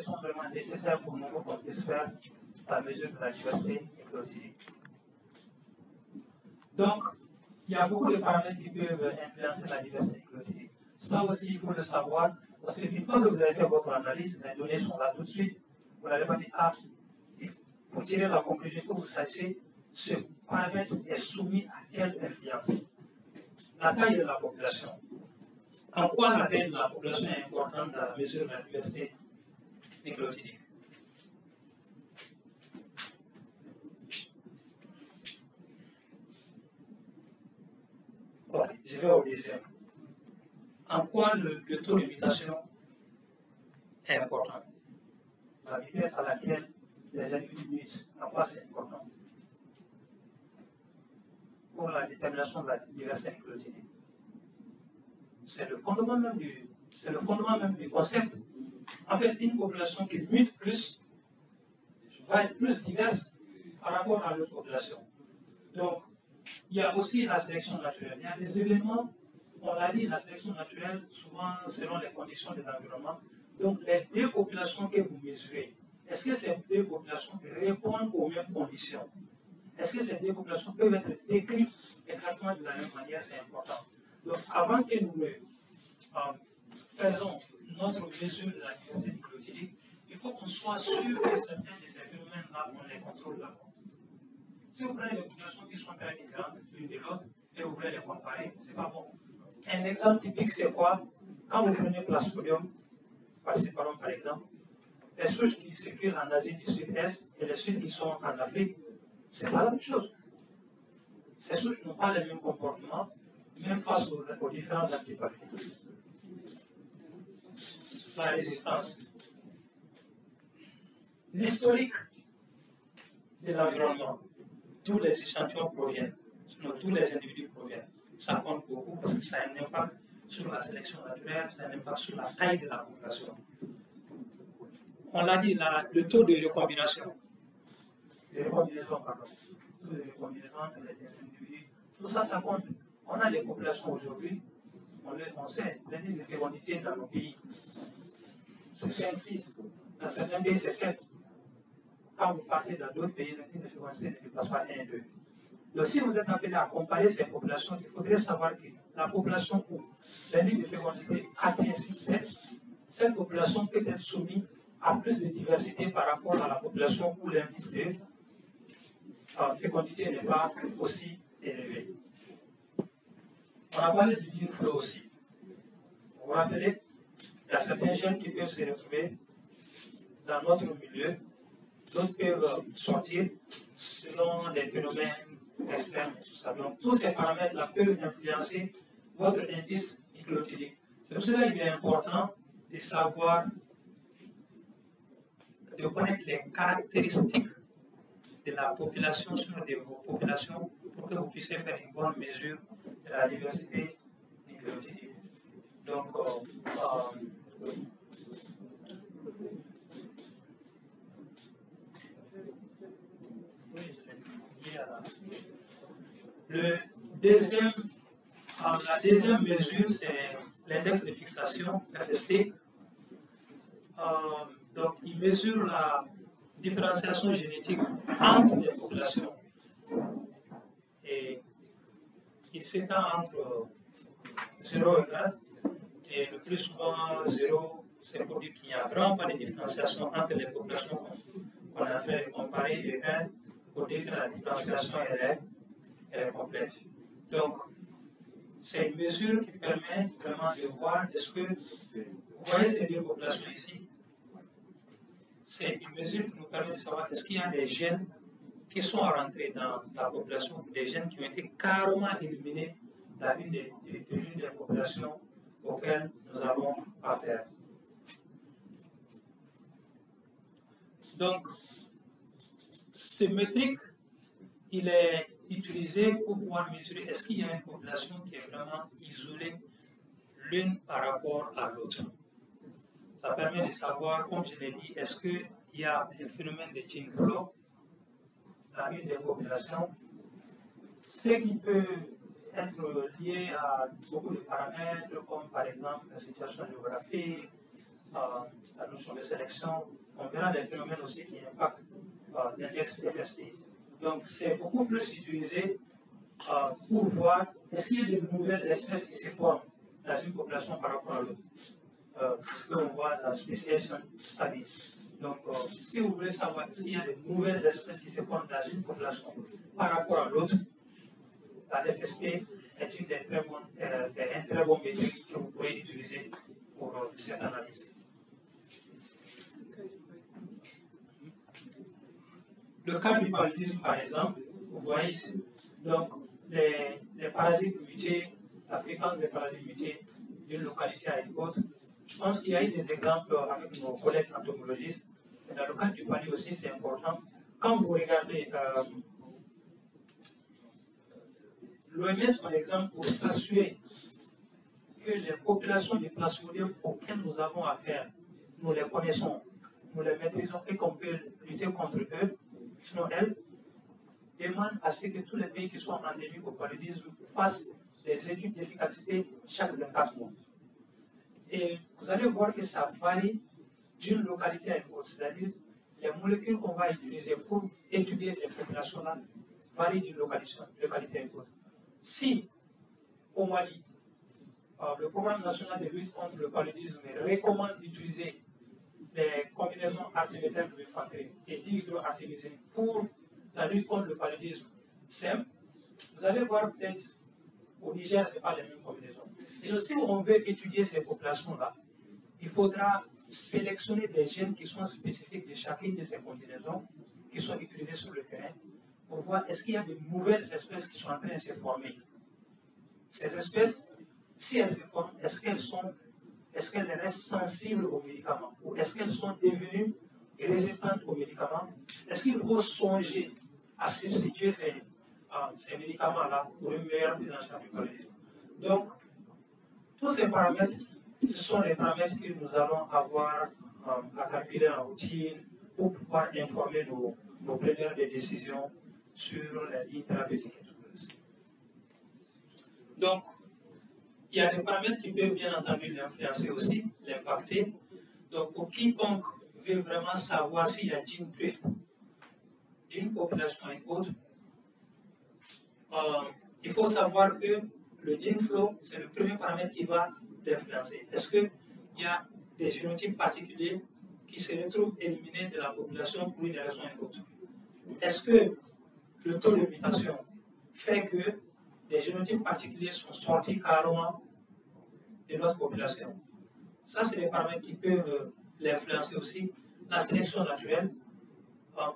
qui sont vraiment nécessaires pour nous pour qu'on puisse faire la mesure de la diversité écologique. Donc, il y a beaucoup de paramètres qui peuvent influencer la diversité écologique. Ça aussi, il faut le savoir, parce qu'une fois que vous avez fait votre analyse, les données sont là tout de suite, vous n'allez pas dire, ah, pour tirer la conclusion, il faut que vous sachiez ce paramètre est soumis à quelle influence. La taille de la population. En quoi la taille de la population est importante dans la mesure de la diversité écologique? Ok, je vais au deuxième. En quoi le taux de mutation est important? La vitesse à laquelle les individus mutent, en quoi c'est important pour la détermination de la diversité écologique? C'est le fondement même du concept. En fait, une population qui mute plus va être plus diverse par rapport à l'autre population. Donc, il y a aussi la sélection naturelle. Il y a des événements, on l'a dit, la sélection naturelle, souvent selon les conditions de l'environnement. Donc, les deux populations que vous mesurez, est-ce que ces deux populations répondent aux mêmes conditions? Est-ce que ces deux populations peuvent être décrites exactement de la même manière? C'est important. Donc, avant que nous faisons notre mesure de la diversité écologique, il faut qu'on soit sûr que certains de ces phénomènes-là, on les contrôle d'abord. Si vous prenez des populations qui sont très différentes l'une de l'autre et vous voulez les comparer, ce n'est pas bon. Un exemple typique, c'est quoi? Quand vous prenez Plasmodium falciparum, par exemple, les souches qui circulent en Asie du Sud-Est et les souches qui sont en Afrique, ce n'est pas la même chose. Ces souches n'ont pas le même comportement, même face aux différents antipathologies. La résistance, l'historique de l'environnement, tous les échantillons proviennent, sinon tous les individus proviennent. Ça compte beaucoup parce que ça a un impact sur la sélection naturelle, ça a un impact sur la taille de la population. On l'a dit, le taux de recombination. Les recombinaisons, pardon. Le taux de recombinaison entre les individus. Tout ça, ça compte. On a des populations aujourd'hui, on sait, l'indice de fécondité dans nos pays, c'est 5, 6. Dans certains pays, c'est 7. Quand vous partez dans d'autres pays, l'indice de fécondité ne dépasse pas 1, 2. Donc, si vous êtes appelé à comparer ces populations, il faudrait savoir que la population où l'indice de fécondité atteint 6, 7, cette population peut être soumise à plus de diversité par rapport à la population où l'indice de fécondité n'est pas aussi élevé. On a parlé du gene flow aussi. Vous vous rappelez, il y a certains gènes qui peuvent se retrouver dans notre milieu, d'autres peuvent sortir selon des phénomènes externes et tout ça. Donc, tous ces paramètres-là peuvent influencer votre indice écologique. C'est pour cela qu'il est important de savoir, de connaître les caractéristiques de la population sur des populations pour que vous puissiez faire une bonne mesure de la diversité écologique. Donc, la deuxième mesure, c'est l'index de fixation, FST. Donc, il mesure la différenciation génétique entre les populations. Et il s'étend entre 0 et 1. Et le plus souvent, 0, c'est pour dire qu'il n'y a vraiment pas de différenciation entre les populations qu'on a fait comparer, et 1 pour dire que la différenciation elle est complète. Donc, c'est une mesure qui permet vraiment de voir, est-ce que, vous voyez ces deux populations ici, c'est une mesure qui nous permet de savoir est-ce qu'il y a des gènes qui sont rentrés dans la population, des gènes qui ont été carrément éliminés dans l'une des populations auxquelles nous avons affaire. Donc, ce métrique, il est utilisé pour pouvoir mesurer est-ce qu'il y a une population qui est vraiment isolée l'une par rapport à l'autre. Ça permet de savoir, comme je l'ai dit, est-ce qu'il y a un phénomène de gene flow dans une des populations, ce qui peut être lié à beaucoup de paramètres, comme par exemple la situation géographique, la notion de sélection, on verra des phénomènes aussi qui impactent l'index FST. Donc, c'est beaucoup plus utilisé pour voir est-ce qu'il y a de nouvelles espèces qui se forment dans une population par rapport à l'autre. Ce qu'on voit dans la Speciation Studies. Donc, si vous voulez savoir est-ce qu'il y a de nouvelles espèces qui se forment dans une population par rapport à l'autre, la FST est un très bon méthode que vous pouvez utiliser pour cette analyse. Le cas du paludisme, par exemple, vous voyez ici, donc les parasites mutés, la fréquence des parasites mutés d'une localité à une autre. Je pense qu'il y a eu des exemples avec nos collègues entomologistes. Et dans le cas du palu aussi, c'est important. Quand vous regardez l'OMS, par exemple, pour s'assurer que les populations de plasmodium auxquelles nous avons affaire, nous les connaissons, nous les maîtrisons et qu'on peut lutter contre eux, sinon elles demandent à ce que tous les pays qui sont endémiques au paludisme fassent des études d'efficacité chaque 24 mois. Et vous allez voir que ça varie d'une localité à une autre, c'est-à-dire les molécules qu'on va utiliser pour étudier ces populations-là varient d'une localité à une autre. Si au Mali, le programme national de lutte contre le paludisme recommande d'utiliser les combinaisons artémétales de l'infanterie et dihydroartémisine pour la lutte contre le paludisme simple, vous allez voir peut-être au Niger, ce n'est pas les mêmes combinaisons. Et aussi, on veut étudier ces populations-là, il faudra sélectionner des gènes qui sont spécifiques de chacune de ces combinaisons qui sont utilisées sur le terrain pour voir est-ce qu'il y a de nouvelles espèces qui sont en train de se former. Ces espèces, si elles se forment, est-ce qu'elles restent sensibles aux médicaments ou est-ce qu'elles sont devenues résistantes aux médicaments? Est-ce qu'il faut songer à substituer ces médicaments-là pour une meilleure prise en charge du paludisme? Donc, tous ces paramètres, ce sont les paramètres que nous allons avoir à calculer en routine pour pouvoir informer nos preneurs de décisions sur les lignes thérapeutiques et tout ça. Donc, il y a des paramètres qui peuvent bien entendu l'influencer aussi, l'impacter. Donc, pour quiconque veut vraiment savoir s'il y a gene drift d'une population à une autre, il faut savoir que le gene flow, c'est le premier paramètre qui va l'influencer. Est-ce qu'il y a des génotypes particuliers qui se retrouvent éliminés de la population pour une raison ou une autre? Est-ce que le taux de mutation fait que des génotypes particuliers sont sortis carrément de notre population? Ça, c'est des paramètres qui peuvent l'influencer aussi. La sélection naturelle,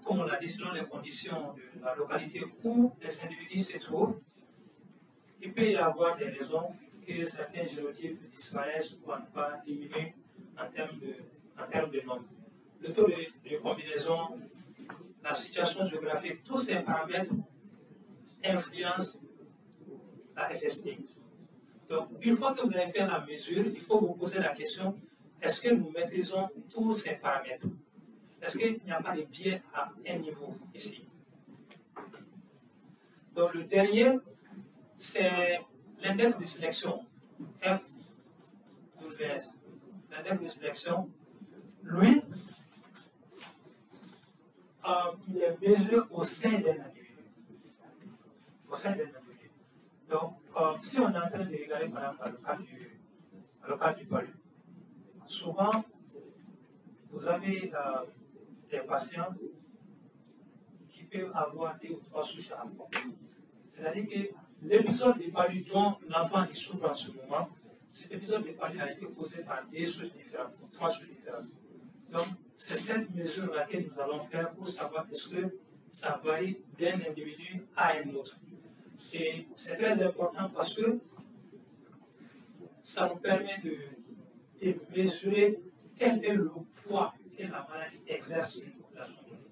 comme on l'a dit, selon les conditions de la localité où les individus se trouvent, il peut y avoir des raisons que certains génotypes disparaissent ou en pas diminuent en termes de nombre. Le taux de combinaison, la situation géographique, tous ces paramètres influencent la FST. Donc, une fois que vous avez fait la mesure, il faut vous poser la question, est-ce que nous maîtrisons tous ces paramètres? Est-ce qu'il n'y a pas de biais à un niveau ici? Donc, le dernier, c'est l'index de sélection, FWS. L'index de sélection, lui, il est mesuré au sein d'un individu. Au sein d'un individu. Donc, si on est en train de regarder, par exemple, le cas du palu, souvent, vous avez des patients qui peuvent avoir 2 ou 3 souches à la fois. C'est-à-dire que l'épisode de palu dont l'enfant souffre en ce moment, cet épisode de palu a été causé par 2 souches différentes, 3 souches différentes. Donc, c'est cette mesure-là que nous allons faire pour savoir est-ce que ça varie d'un individu à un autre. Et c'est très important parce que ça nous permet de mesurer quel est le poids que la maladie exerce sur une population donnée.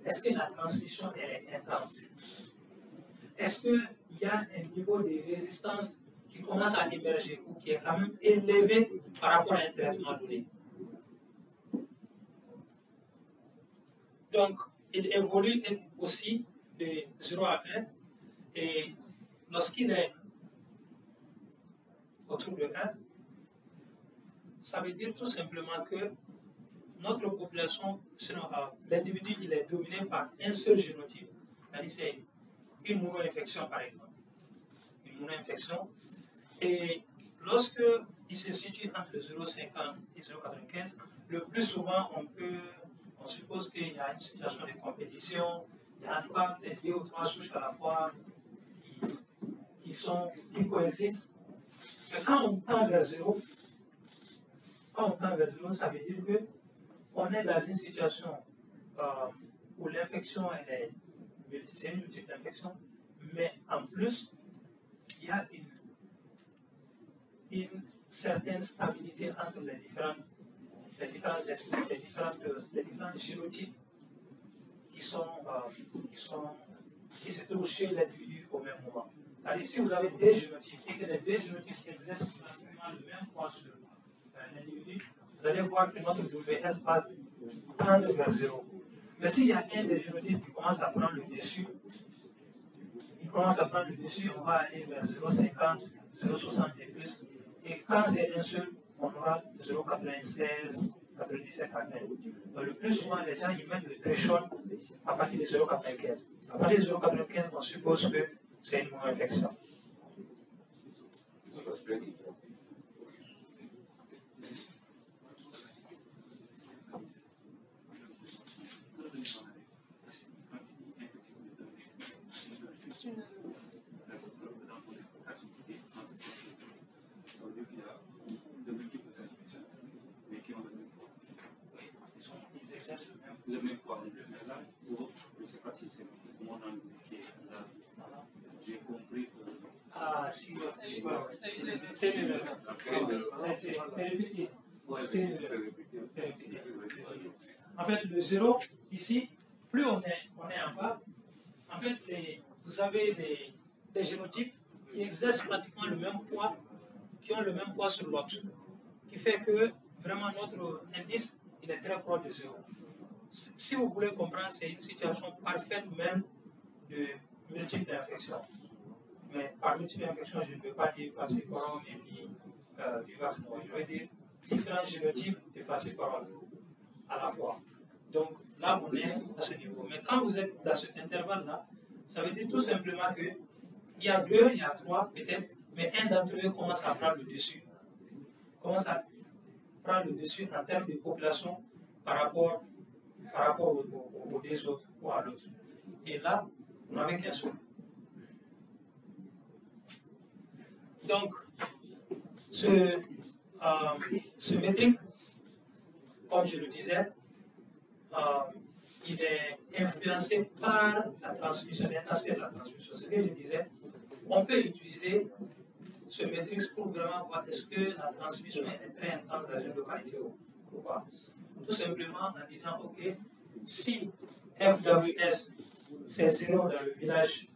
Est-ce que la transmission elle est intense? Est-ce qu'il y a un niveau de résistance qui commence à émerger ou qui est quand même élevé par rapport à un traitement donné? Donc, il évolue aussi de 0 à 1 et lorsqu'il est autour de 1, ça veut dire tout simplement que notre population, l'individu, il est dominé par un seul génotype, c'est-à-dire c'est une mono-infection par exemple. Une mono-infection. Et lorsque il se situe entre 0,50 et 0,95, le plus souvent on suppose qu'il y a une situation de compétition, il y a en tout cas peut-être 2 ou 3 souches à la fois qui coexistent. Mais quand on tend vers 0, ça veut dire qu'on est dans une situation où l'infection, c'est une multiple infection, mais en plus, il y a une certaine stabilité entre les différents génotypes qui se trouvent chez l'individu au même moment. C'est-à-dire, si vous avez des génotypes et que les deux génotypes exercent pratiquement le même poids sur l'individu, vous allez voir que notre WS va tendre vers 0. Mais s'il y a un des génotypes qui commence à prendre le dessus, on va aller vers 0,50, 0,60 et plus. Et quand c'est un seul, on aura 0,96, 97 à 1. Donc le plus souvent, les gens ils mettent le threshold à partir de 0,95. À partir de 0,95, on suppose que c'est une mono-infection. Le même poids, là, je ne sais pas si c'est mon angle qui est exact. J'ai compris que. Ah, si, c'est répété. En fait, le 0, ici, plus on est en bas, en fait, vous avez des génotypes qui exercent pratiquement le même poids, qui ont le même poids sur l'autre, qui fait que vraiment notre indice, il est très proche de 0. Si vous voulez comprendre, c'est une situation parfaite même de multiple infection. Mais par multiple infection, je ne peux pas dire falciparum et puis vivax. Je veux dire différents génotypes de falciparum à la fois. Donc là, on est à ce niveau. Mais quand vous êtes dans cet intervalle-là, ça veut dire tout simplement qu'il y a 2, il y a 3 peut-être, mais un d'entre eux commence à prendre le dessus. Commence à prendre le dessus en termes de population par rapport aux deux autres ou à l'autre. Et là, on n'avait qu'un seul. Donc, ce métrique, comme je le disais, il est influencé par la transmission, l'intensité de la transmission. Ce que je disais, on peut utiliser ce métrique pour vraiment voir est-ce que la transmission est très intense dans une localité ou pas. Tout simplement en disant, ok, si FWS c'est 0 dans le village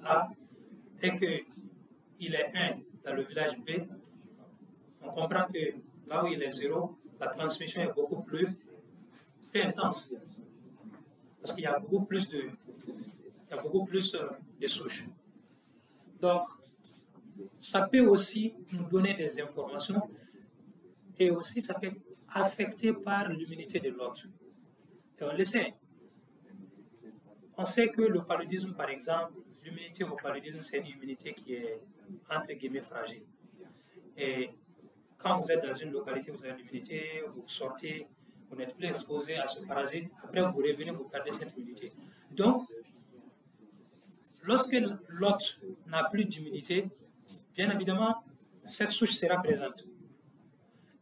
A et qu'il est 1 dans le village B, on comprend que là où il est 0, la transmission est beaucoup plus intense. Parce qu'il y a beaucoup plus de souches. Donc, ça peut aussi nous donner des informations et aussi ça peut être affecté par l'immunité de l'autre. Et on le sait. On sait que le paludisme, par exemple, l'immunité au paludisme, c'est une immunité qui est entre guillemets fragile. Et quand vous êtes dans une localité, vous avez l'immunité, vous sortez, vous n'êtes plus exposé à ce parasite, après vous revenez, vous perdez cette immunité. Donc, lorsque l'autre n'a plus d'immunité, bien évidemment, cette souche sera présente.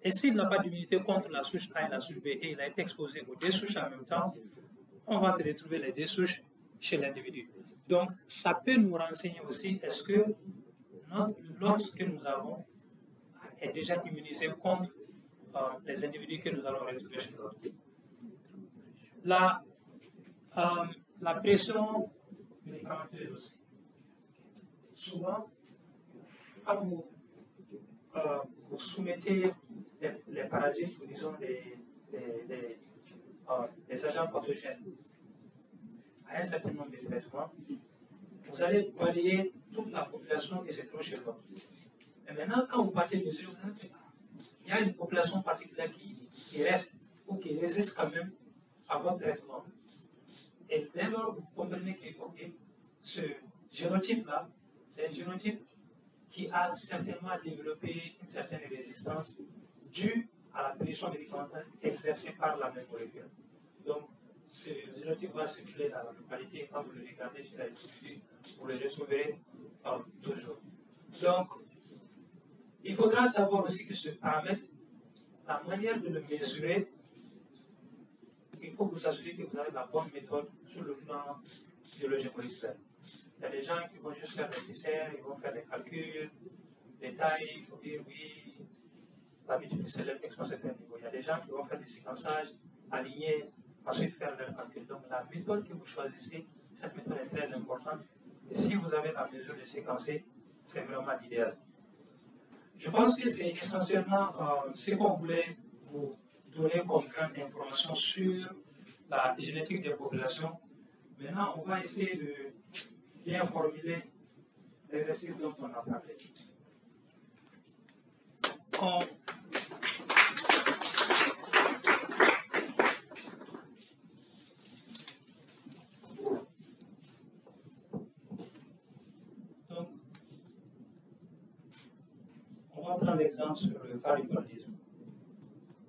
Et s'il n'a pas d'immunité contre la souche A et la souche B et il a été exposé aux deux souches en même temps, on va retrouver les deux souches chez l'individu. Donc, ça peut nous renseigner aussi, est-ce que l'autre que nous avons est déjà immunisé contre les individus que nous allons retrouver chez l'autre. La pression médicamenteuse aussi. Souvent, quand vous soumettez les parasites, ou disons les agents pathogènes à un certain nombre de traitements, vous allez balayer toute la population qui se trouve chez vous. Et maintenant, quand vous partez de zéro, il y a une population particulière qui reste ou qui résiste quand même à votre traitement. Et dès lors, vous comprenez que ce génotype-là, c'est un génotype qui a certainement développé une certaine résistance due à la pression médicamentale exercée par la même molécule. Donc, ce génotype va circuler dans la localité et quand vous le regardez sur la étude, vous le retrouverez toujours. Donc, il faudra savoir aussi que ce paramètre, la manière de le mesurer, il faut vous assurer que vous avez la bonne méthode sur le plan biologique moléculaire. Il y a des gens qui vont juste faire des desserts, ils vont faire des calculs, des tailles, il faut dire oui, l'habitude c'est l'infection à un certain niveau. Il y a des gens qui vont faire des séquençages, aligner, ensuite faire leur calcul. Donc la méthode que vous choisissez, cette méthode est très importante. Et si vous avez la mesure de séquencer, c'est vraiment l'idéal. Je pense que c'est essentiellement ce qu'on voulait vous donner comme grande information sur la génétique des populations. Maintenant, on va essayer de bien formuler l'exercice dont on a parlé. Donc, on va prendre l'exemple sur le cas du paludisme.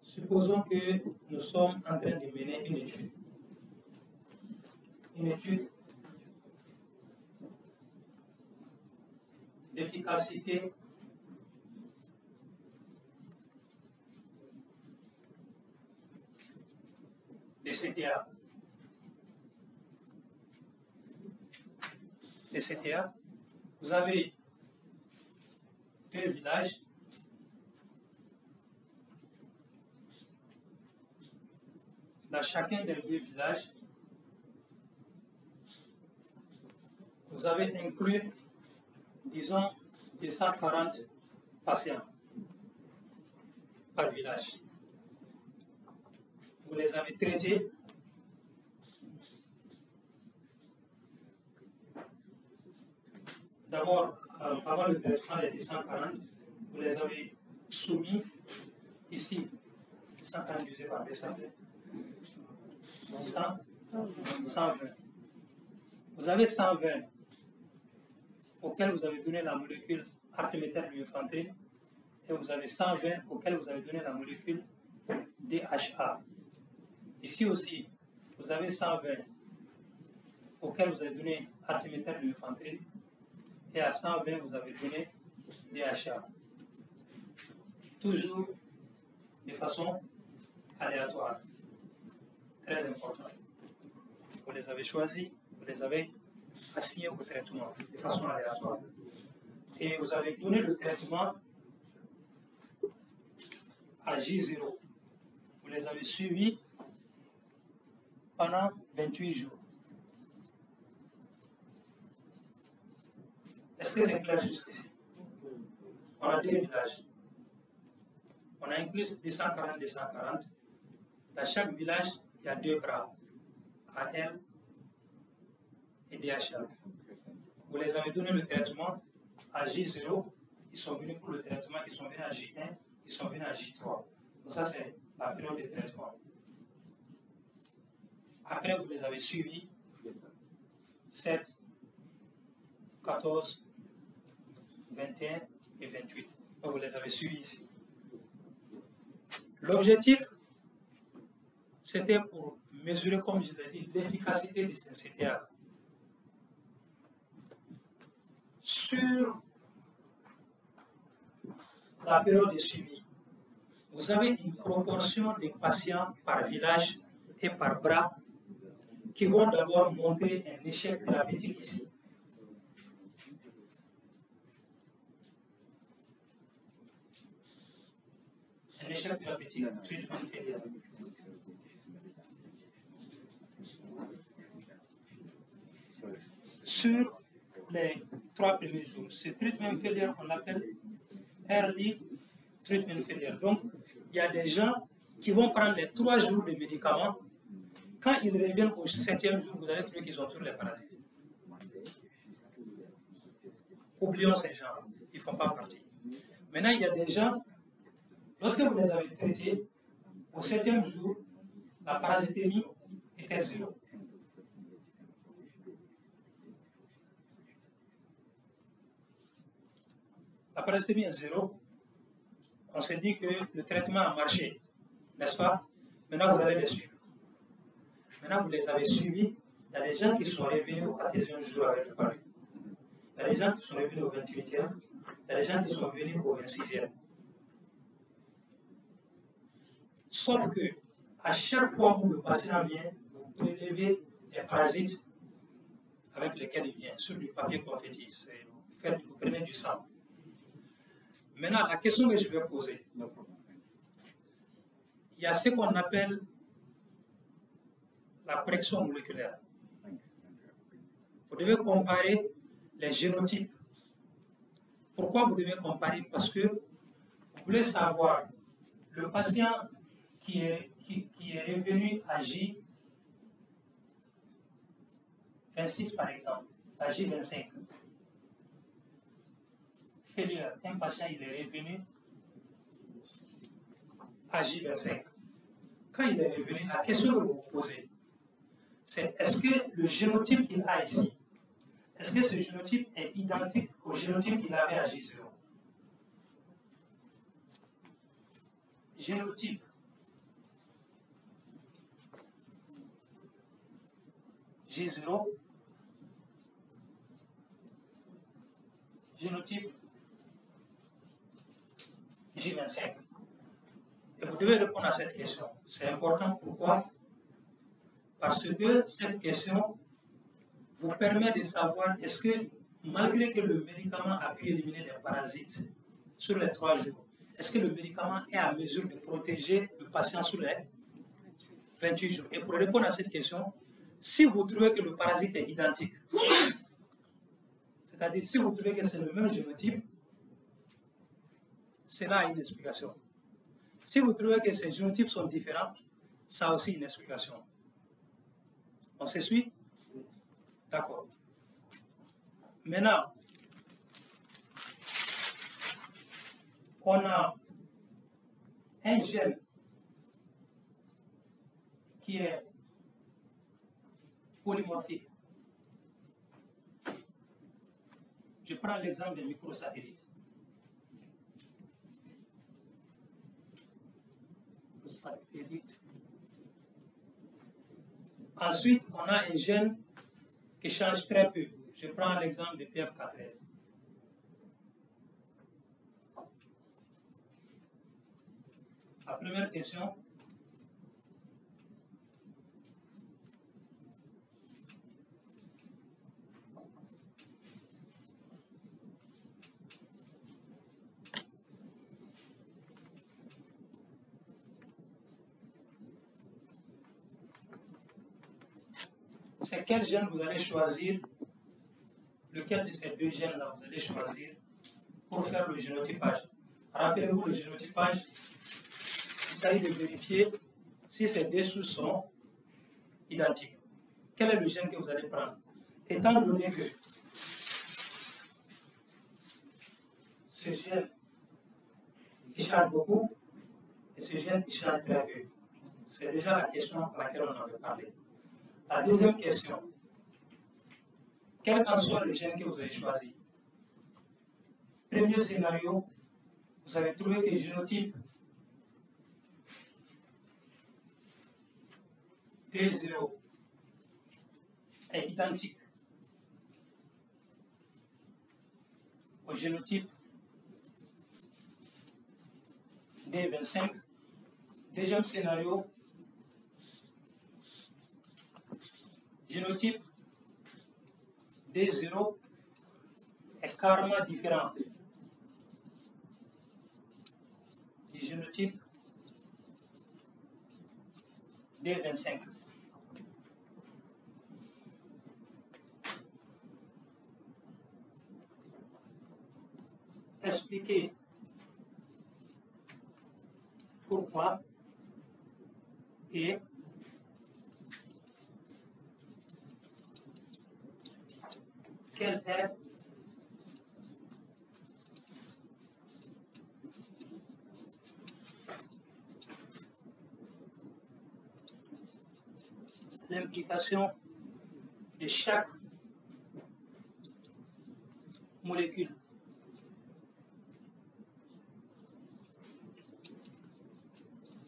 Supposons que nous sommes en train de mener une étude. Une étude d'efficacité des CTA. Les CTA, vous avez deux villages. Dans chacun des deux villages, vous avez inclus, disons, 240 patients par village. Vous les avez traités. D'abord, avant le traitement des 240, vous les avez soumis ici, 240 divisé par 220. 120. Vous avez 120 auxquels vous avez donné la molécule arteméter-lumefantrine et vous avez 120 auxquels vous avez donné la molécule DHA. Ici aussi, vous avez 120 auxquels vous avez donné arteméter-lumefantrine et à 120 vous avez donné DHA. Toujours de façon aléatoire. Très important. Vous les avez choisis, vous les avez assignés au traitement de façon aléatoire. Et vous avez donné le traitement à J0. Vous les avez suivis pendant 28 jours. Est-ce que c'est clair jusqu'ici? On a deux villages. On a inclus 240. Dans chaque village, il y a deux bras, AL et DHL. Vous les avez donné le traitement à J0, ils sont venus pour le traitement, ils sont venus à J1, ils sont venus à J3. Donc ça, c'est la période de traitement. Après, vous les avez suivis 7, 14, 21 et 28. Donc vous les avez suivis ici. L'objectif, c'était pour mesurer, comme je l'ai dit, l'efficacité de ces CTA. Sur la période de suivi, vous avez une proportion de patients par village et par bras qui vont d'abord montrer un échec thérapeutique ici. Un échec thérapeutique, treatment failure. Sur les 3 premiers jours, ce treatment failure, on l'appelle early treatment failure. Donc, il y a des gens qui vont prendre les 3 jours de médicaments. Quand ils reviennent au 7e jour, vous allez trouver qu'ils ont tous les parasites. Oublions ces gens, ils ne font pas partie. Maintenant, il y a des gens Lorsque vous les avez traités, au 7e jour, la parasitémie était 0. La parasitémie est 0. On s'est dit que le traitement a marché, n'est-ce pas? Maintenant, vous allez les suivre. Maintenant, vous les avez suivis. Il y a des gens qui sont revenus au 14e jour avec le palu. Il y a des gens qui sont revenus au 28e. Il y a des gens qui sont venus au 26e. Sauf que, à chaque fois où le patient vient, vous prélevez les parasites avec lesquels il vient, sur du papier confetti. Vous prenez du sang. Maintenant, la question que je vais poser, il y a ce qu'on appelle la correction moléculaire. Vous devez comparer les génotypes. Pourquoi vous devez comparer? Parce que vous voulez savoir le patient qui est revenu à J26 par exemple, à J25. Un patient il est revenu à J25. Quand il est revenu, la question que vous vous posez, c'est est-ce que le génotype qu'il a ici, est-ce que ce génotype est identique au génotype qu'il avait à J0? Génotype J0, génotype J25. Et vous devez répondre à cette question. C'est important. Pourquoi? Parce que cette question vous permet de savoir est-ce que, malgré que le médicament a pu éliminer les parasites sur les 3 jours, est-ce que le médicament est à mesure de protéger le patient sur les 28 jours? Et pour répondre à cette question, si vous trouvez que le parasite est identique, c'est-à-dire si vous trouvez que c'est le même génotype, cela a une explication. Si vous trouvez que ces génotypes sont différents, ça a aussi une explication. On se suit? D'accord. Maintenant, on a un gène qui est polymorphique. Je prends l'exemple des microsatellites. Ensuite, on a un gène qui change très peu. Je prends l'exemple de PF4S. La première question. C'est quel gène vous allez choisir, lequel de ces deux gènes-là vous allez choisir pour faire le génotypage. Rappelez-vous, le génotypage, il s'agit de vérifier si ces deux sous sont identiques. Quel est le gène que vous allez prendre? Étant donné que ce gène, il change beaucoup et ce gène, il change très peu. C'est déjà la question à laquelle on avait parlé. La deuxième question, quel qu'en soit le gène que vous avez choisi. Premier scénario, vous avez trouvé que le génotype D0 est identique au génotype D25. Deuxième scénario, génotype D0 est carrément différent du génotype D25. Expliquez pourquoi et quelle est l'implication de chaque molécule.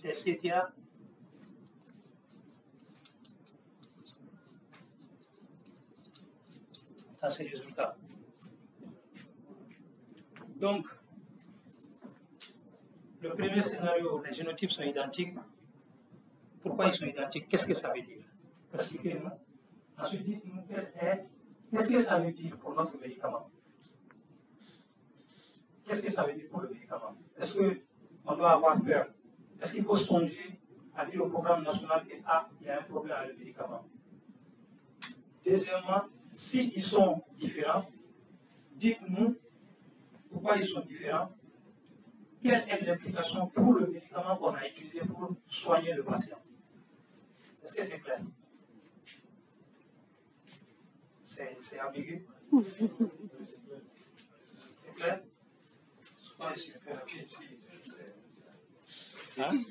Des CTA dans ces résultats. Donc, le premier scénario, les génotypes sont identiques. Pourquoi ils sont identiques? Qu'est-ce que ça veut dire? Expliquez-nous. Ensuite, dites-nous qu'est-ce que ça veut dire pour notre médicament? Qu'est-ce que ça veut dire pour le médicament? Est-ce qu'on doit avoir peur? Est-ce qu'il faut songer à dire au programme national qu'il y a un problème avec le médicament? Deuxièmement, s'ils sont différents, dites-nous pourquoi ils sont différents. Quelle est l'implication pour le médicament qu'on a utilisé pour soigner le patient? Est-ce que c'est clair? C'est ambigu? C'est clair?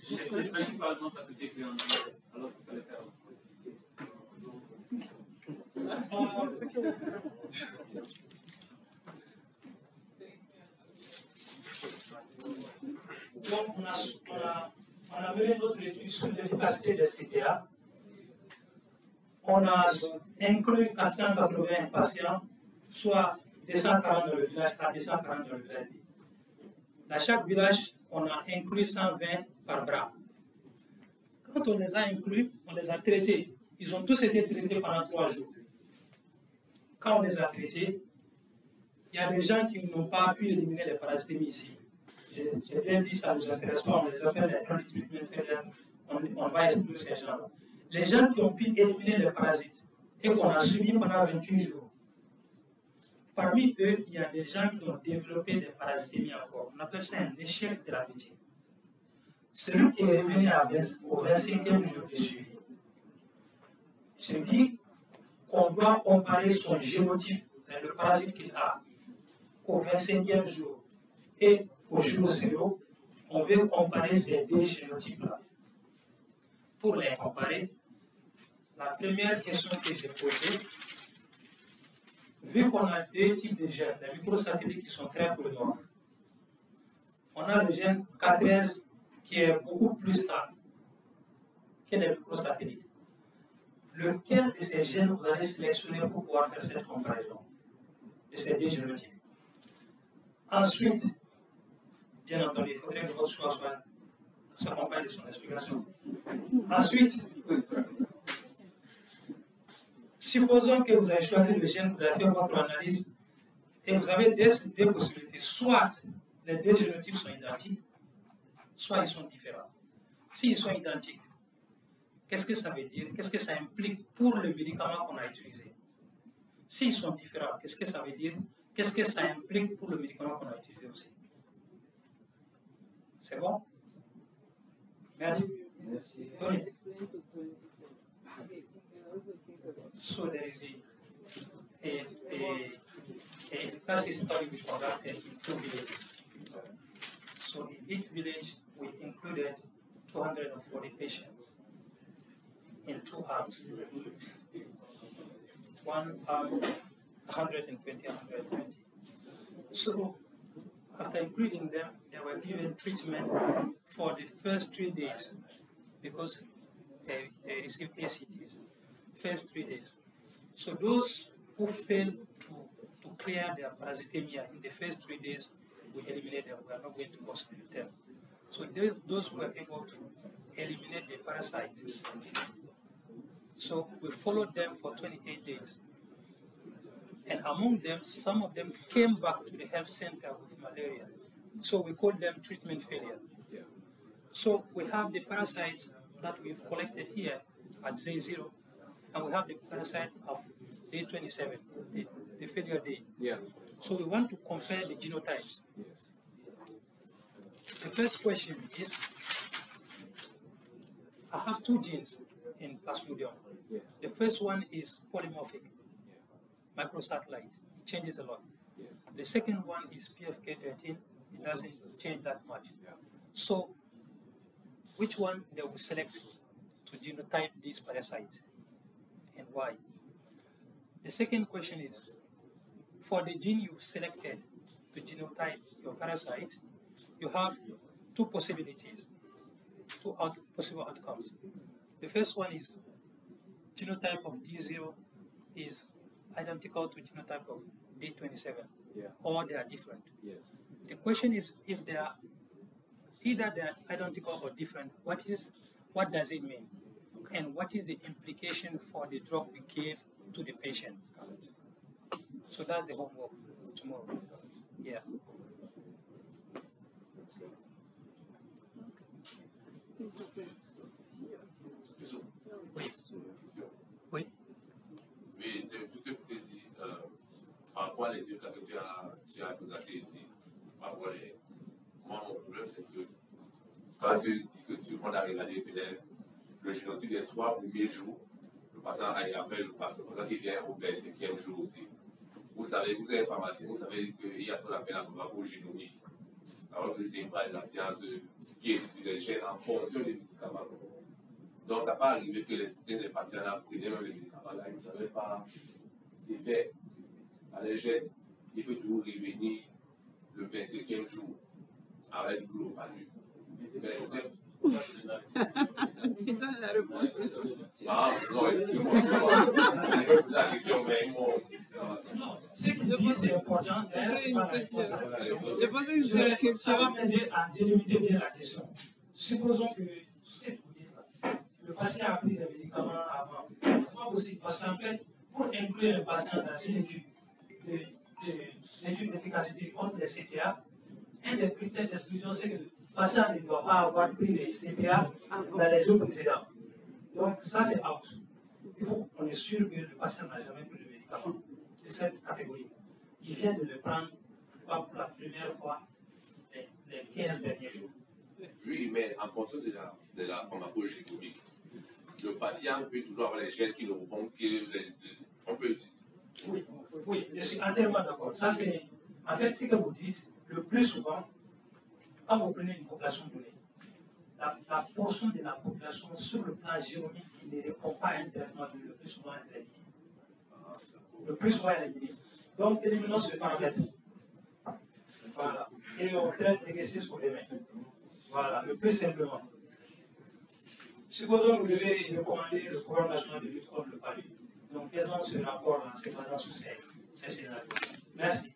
C'est principalement parce que tu écris en anglais, alors qu'il fallait faire. Donc, on a mené notre étude sur l'efficacité des CTA. On a inclus 480 patients, soit 240 dans le village A, 240 dans le village B. Dans chaque village, on a inclus 120 par bras. Quand on les a inclus, on les a traités. Ils ont tous été traités pendant 3 jours. Quand on les a traités, il y a des gens qui n'ont pas pu éliminer les parasitémies ici. J'ai bien dit, ça ne nous intéresse pas, on les appelle les early treatment failures, on va exclure ces gens-là. Les gens qui ont pu éliminer les parasites et qu'on a suivi pendant 28 jours, parmi eux, il y a des gens qui ont développé des parasitémies encore. On appelle ça un échec thérapeutique. Celui qui est revenu au 25e jour de suivi, je dis qu'on doit comparer son génotype, le parasite qu'il a, au 25e jour et au jour 0, on veut comparer ces deux génotypes-là. Pour les comparer, la première question que j'ai posée, vu qu'on a 2 types de gènes, les microsatellites qui sont très polymorphes, on a le gène K13 qui est beaucoup plus stable que les microsatellites. Lequel de ces gènes vous allez sélectionner pour pouvoir faire cette comparaison de ces 2 génotypes? Ensuite, bien entendu, il faudrait que votre choix s'accompagne de son explication. Ensuite, supposons que vous avez choisi le gène, vous avez fait votre analyse, et vous avez deux possibilités. Soit les 2 génotypes sont identiques, soit ils sont différents. S'ils sont identiques, qu'est-ce que ça veut dire? Qu'est-ce que ça implique pour le médicament qu'on a utilisé? S'ils sont différents, qu'est-ce que ça veut dire? Qu'est-ce que ça implique pour le médicament qu'on a utilisé aussi? C'est bon? Merci. Merci. Tony. So there is a efficacy study we conducted in 2 villages. So in each village, we included 240 patients in 2 arms. One arm, 120, 120. So after including them, they were given treatment for the first 3 days because they received ACTs. First 3 days. So those who failed to clear their parasitemia in the first 3 days, we eliminate them. We are not going to prosecute them. So those who were able to eliminate the parasites, so we followed them for 28 days. And among them, some of them came back to the health center with malaria. So we call them treatment failure. Yeah. So we have the parasites that we've collected here at day 0, and we have the parasite of day 27, the failure day. Yeah. So we want to compare the genotypes. Yes. The first question is, I have 2 genes in Plasmodium. Yes. The first one is polymorphic, microsatellite. It changes a lot. Yes. The second one is PFK13. It doesn't change that much. Yeah. So, which one they will select to genotype this parasite? and why? The second question is, for the gene you've selected to genotype your parasite, you have two possibilities, possible outcomes. The first one is genotype of D0 is identical to genotype of D27, or they are different. Yes. The question is, if they are either they are identical or different, what does it mean? And what is the implication for the drug we gave to the patient? So that's the homework tomorrow. Yeah. Oui. Oui, je te peux dire, par rapport à les deux cas que tu as présentés ici, par rapport moi, mon problème, c'est que quand tu dis que tu vas regarder peut-être le génotype des 3 premiers jours, le patient appelle le patient qui vient au 5e jour aussi. Vous avez pharmacie, vous savez qu'il y a ce qu'on appelle la pharmacogénomique. Alors que c'est une part de la science qui étudie les gènes en fonction des médicaments. Donc, ça peut arriver que les patients là prenaient même les médicaments là, ils ne savaient pas l'effet à les gènes. Il peut toujours revenir le 25e jour avec toujours pas lu. Tu donnes la réponse. Ah, non, excusez-moi. Je vais poser la question, mais non, ce qu'il dit, c'est important. C'est une question. Ça va m'aider à délimiter bien la question. Supposons que, le patient a pris des médicaments avant. Ce n'est pas possible, parce qu'en fait, pour inclure un patient dans une étude d'efficacité contre les CTA, un des critères d'exclusion, c'est que le patient ne doit pas avoir pris les CTA dans les jours précédents. Donc, ça, c'est out. Il faut qu'on est sûr que le patient n'a jamais pris le médicament de cette catégorie. Il vient de le prendre pour la première fois les 15 derniers jours. Oui, mais en fonction de la pharmacogénomique, le patient peut toujours avoir les gènes qui ne répondent qu'on peut utiliser. Oui, je suis entièrement d'accord. Ça, c'est, en fait, ce que vous dites, le plus souvent, quand vous prenez une population donnée, la portion de la population sur le plan génomique qui ne répond pas à un traitement, le plus souvent est éliminée. Le plus souvent est éliminé. Donc, éliminons ce paramètre. Voilà. Et on traite l'exercice pour demain. Voilà, le plus simplement. Supposons que vous devez recommander le programme national de lutte contre le palud. Donc, faisons ce rapport-là, c'est basé sur ces scénarios. Merci.